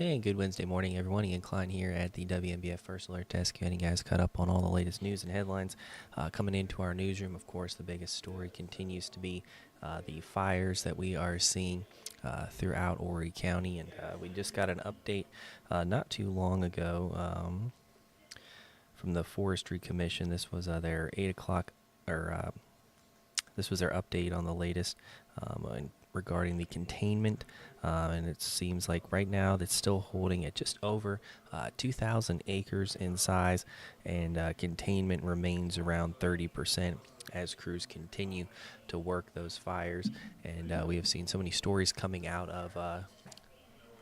Hey, good Wednesday morning, everyone. Ian Klein here at the WNBF First Alert Desk, getting you guys caught up on all the latest news and headlines coming into our newsroom. Of course, the biggest story continues to be the fires that we are seeing throughout Horry County, and we just got an update not too long ago from the Forestry Commission. This was their 8 o'clock, or this was their update on the latest regarding the containment, and it seems like right now that's still holding at just over 2,000 acres in size, and containment remains around 30% as crews continue to work those fires. And we have seen so many stories coming out of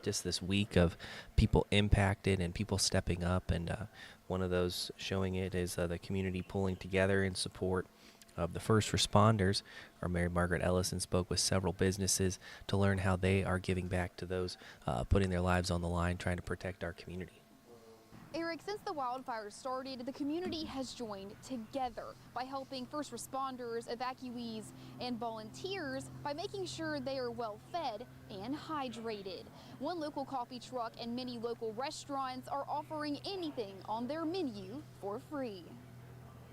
just this week of people impacted and people stepping up, and one of those showing it is the community pulling together in support of the first responders. Our Mary Margaret Ellison spoke with several businesses to learn how they are giving back to those putting their lives on the line, trying to protect our community. Eric, since the wildfires started, the community has joined together by helping first responders, evacuees, and volunteers by making sure they are well fed and hydrated. One local coffee truck and many local restaurants are offering anything on their menu for free.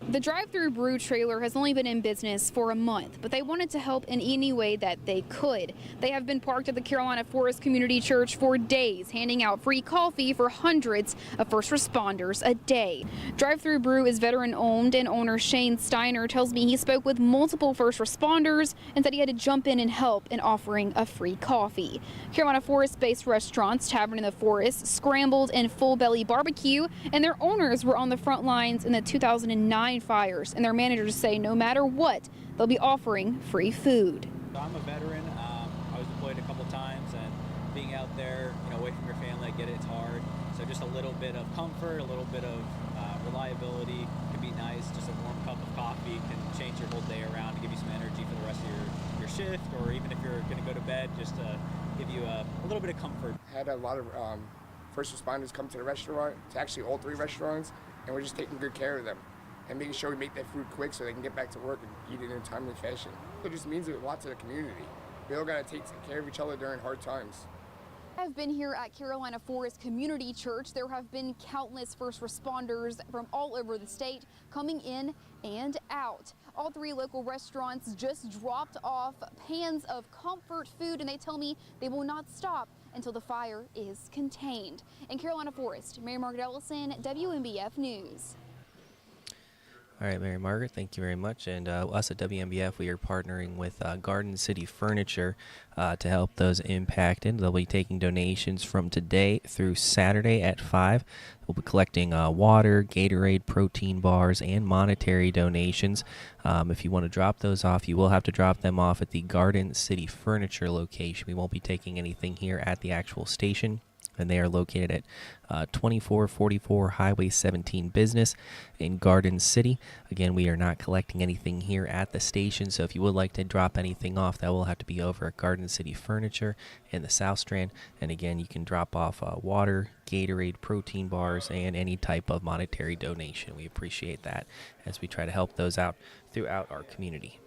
The drive-through brew trailer has only been in business for a month, but they wanted to help in any way that they could. They have been parked at the Carolina Forest Community Church for days, handing out free coffee for hundreds of first responders a day. Drive-through brew is veteran-owned, and owner Shane Steiner tells me he spoke with multiple first responders and said he had to jump in and help in offering a free coffee. Carolina Forest-based restaurants Tavern in the Forest, Scrambled, and Full Belly Barbecue, and their owners were on the front lines in the 2009 fires, and their managers say no matter what, they'll be offering free food. I'm a veteran. I was deployed a couple times, and being out there, away from your family, I get it, it's hard. So just a little bit of comfort, a little bit of reliability can be nice. Just a warm cup of coffee can change your whole day around to give you some energy for the rest of your shift, or even if you're going to go to bed, just to give you a little bit of comfort. Had a lot of first responders come to the restaurant, to actually all 3 restaurants, and we're just taking good care of them and making sure we make that food quick so they can get back to work and eat it in a timely fashion. It just means a lot to the community. We all got to take care of each other during hard times. I've been here at Carolina Forest Community Church. There have been countless first responders from all over the state coming in and out. All 3 local restaurants just dropped off pans of comfort food, and they tell me they will not stop until the fire is contained. In Carolina Forest, Mary Margaret Ellison, WNBF News. All right, Mary Margaret, thank you very much. And us at WNBF, we are partnering with Garden City Furniture to help those impacted. They'll be taking donations from today through Saturday at 5. We'll be collecting water, Gatorade, protein bars, and monetary donations. If you want to drop those off, you will have to drop them off at the Garden City Furniture location. We won't be taking anything here at the actual station, and they are located at 2444 Highway 17 Business in Garden City. Again, we are not collecting anything here at the station, so if you would like to drop anything off, that will have to be over at Garden City Furniture in the South Strand. And again, you can drop off water, Gatorade, protein bars, and any type of monetary donation. We appreciate that as we try to help those out throughout our community.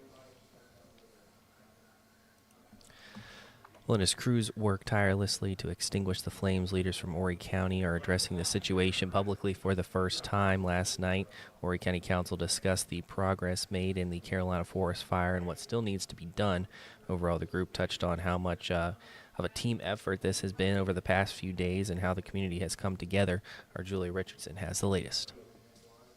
Well, and as crews work tirelessly to extinguish the flames, leaders from Horry County are addressing the situation publicly for the first time. Last night, Horry County Council discussed the progress made in the Carolina Forest fire and what still needs to be done. Overall, the group touched on how much of a team effort this has been over the past few days and how the community has come together. Our Julia Richardson has the latest.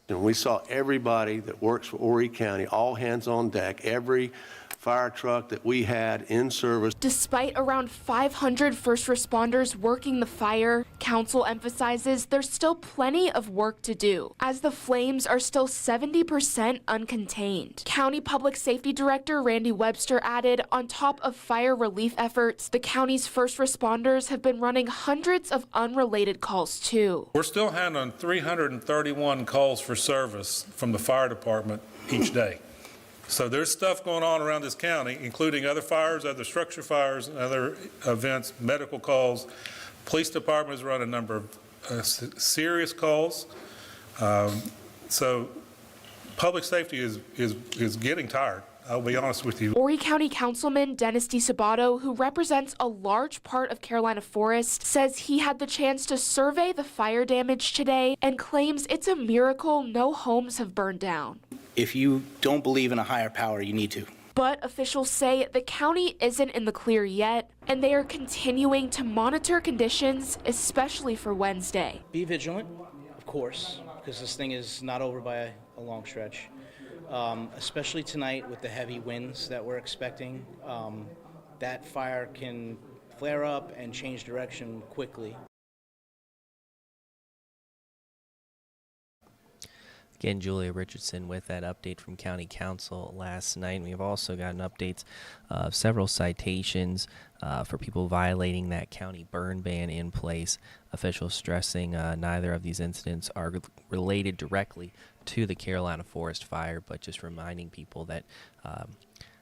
And we saw everybody that works for Horry County, all hands on deck, every fire truck that we had in service. Despite around 500 first responders working the fire, council emphasizes there's still plenty of work to do, as the flames are still 70% uncontained. County Public Safety Director Randy Webster added, on top of fire relief efforts, the county's first responders have been running hundreds of unrelated calls too. We're still handling 331 calls for service from the fire department each day. So there's stuff going on around this county, including other fires, other structure fires, other events, medical calls. Police department has run a number of serious calls. So public safety is getting tired. I'll be honest with you. Horry County Councilman Dennis DeSabato, who represents a large part of Carolina Forest, says he had the chance to survey the fire damage today and claims it's a miracle no homes have burned down. If you don't believe in a higher power, you need to. But officials say the county isn't in the clear yet, and they are continuing to monitor conditions, especially for Wednesday. Be vigilant, of course, because this thing is not over by a long stretch. Especially tonight with the heavy winds that we're expecting. That fire can flare up and change direction quickly. Again, Julia Richardson with that update from County Council last night. We've also gotten updates of several citations for people violating that county burn ban in place. Officials stressing neither of these incidents are related directly to the Carolina Forest fire, but just reminding people that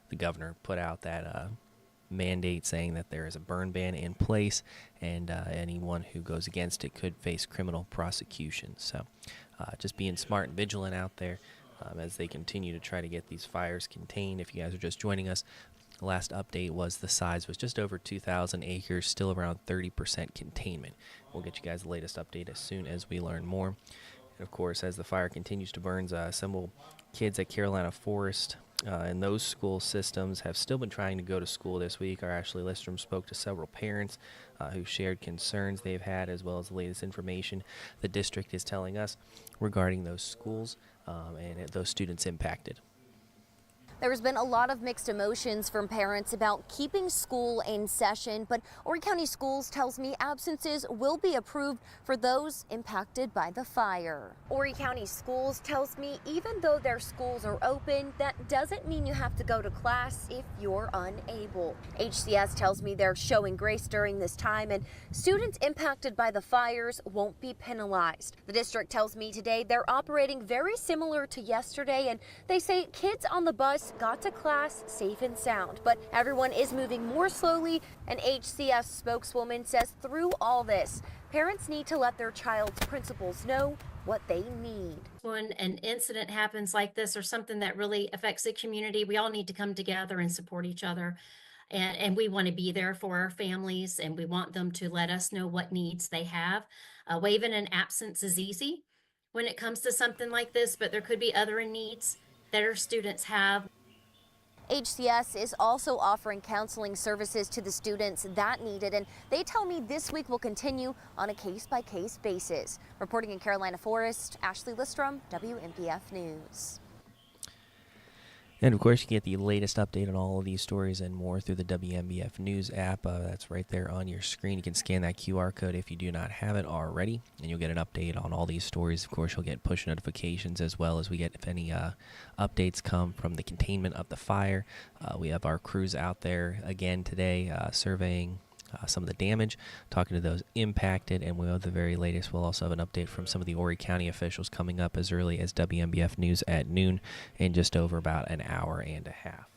the governor put out that mandate saying that there is a burn ban in place, and anyone who goes against it could face criminal prosecution. So just being smart and vigilant out there as they continue to try to get these fires contained. If you guys are just joining us, the last update was the size was just over 2,000 acres, still around 30% containment. We'll get you guys the latest update as soon as we learn more. And of course, as the fire continues to burn, several kids at Carolina Forest and those school systems have still been trying to go to school this week. Our Ashley Listrom spoke to several parents who shared concerns they've had, as well as the latest information the district is telling us regarding those schools and those students impacted. There's been a lot of mixed emotions from parents about keeping school in session, but Horry County Schools tells me absences will be approved for those impacted by the fire. Horry County Schools tells me even though their schools are open, that doesn't mean you have to go to class if you're unable. HCS tells me they're showing grace during this time, and students impacted by the fires won't be penalized. The district tells me today they're operating very similar to yesterday, and they say kids on the bus got to class safe and sound, but everyone is moving more slowly. An HCS spokeswoman says through all this, parents need to let their child's principals know what they need. When an incident happens like this or something that really affects the community, we all need to come together and support each other. And we want to be there for our families, and we want them to let us know what needs they have. Waiving an absence is easy when it comes to something like this, but there could be other needs that our students have. HCS is also offering counseling services to the students that need it, and they tell me this week will continue on a case-by-case basis. Reporting in Carolina Forest, Ashley Listrom, WMPF News. And of course, you can get the latest update on all of these stories and more through the WMBF News app. That's right there on your screen. You can scan that QR code if you do not have it already, and you'll get an update on all these stories. Of course, you'll get push notifications as well as we get if any updates come from the containment of the fire. We have our crews out there again today surveying some of the damage, talking to those impacted, and we'll have the very latest. We'll also have an update from some of the Horry County officials coming up as early as WMBF News at noon in just over about an hour and a half.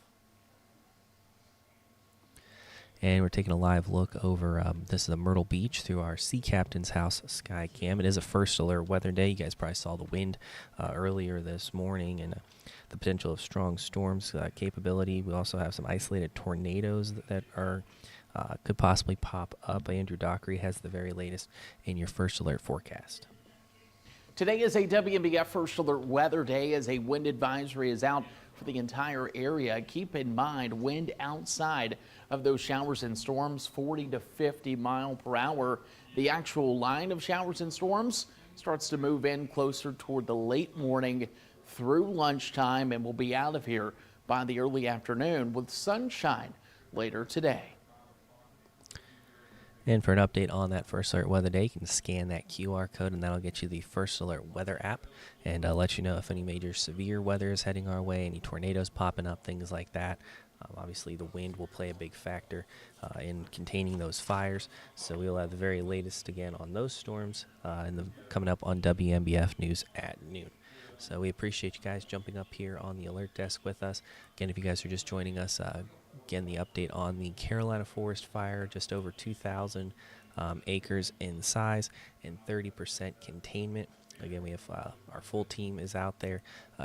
And we're taking a live look over, this is the Myrtle Beach through our Sea Captain's House Sky Cam. It is a first alert weather day. You guys probably saw the wind earlier this morning and the potential of strong storms capability. We also have some isolated tornadoes that are could possibly pop up. Andrew Dockery has the very latest in your first alert forecast. Today is a WMBF First Alert weather day as a wind advisory is out for the entire area. Keep in mind, wind outside of those showers and storms, 40 to 50 mile per hour. The actual line of showers and storms starts to move in closer toward the late morning through lunchtime and will be out of here by the early afternoon with sunshine later today. And for an update on that First Alert Weather Day, you can scan that QR code, and that'll get you the First Alert Weather app and let you know if any major severe weather is heading our way, any tornadoes popping up, things like that. Obviously, the wind will play a big factor in containing those fires, so we'll have the very latest again on those storms coming up on WMBF News at noon. So we appreciate you guys jumping up here on the alert desk with us. Again, if you guys are just joining us, again, the update on the Carolina Forest fire, just over 2,000 acres in size and 30% containment. Again, we have our full team is out there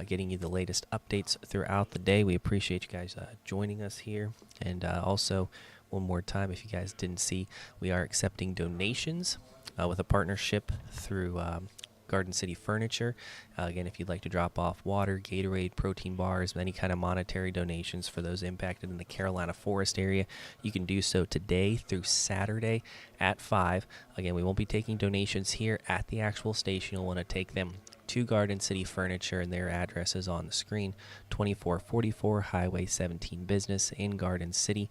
getting you the latest updates throughout the day. We appreciate you guys joining us here. And also, one more time, if you guys didn't see, we are accepting donations with a partnership through Garden City Furniture. Again, if you'd like to drop off water, Gatorade, protein bars, any kind of monetary donations for those impacted in the Carolina Forest area, you can do so today through Saturday at 5. Again, we won't be taking donations here at the actual station. You'll want to take them to Garden City Furniture, and their address is on the screen, 2444 Highway 17 Business in Garden City.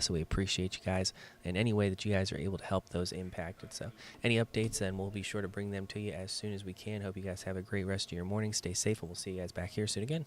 So we appreciate you guys in any way that you guys are able to help those impacted. So any updates, then we'll be sure to bring them to you as soon as we can. Hope you guys have a great rest of your morning. Stay safe, and we'll see you guys back here soon again.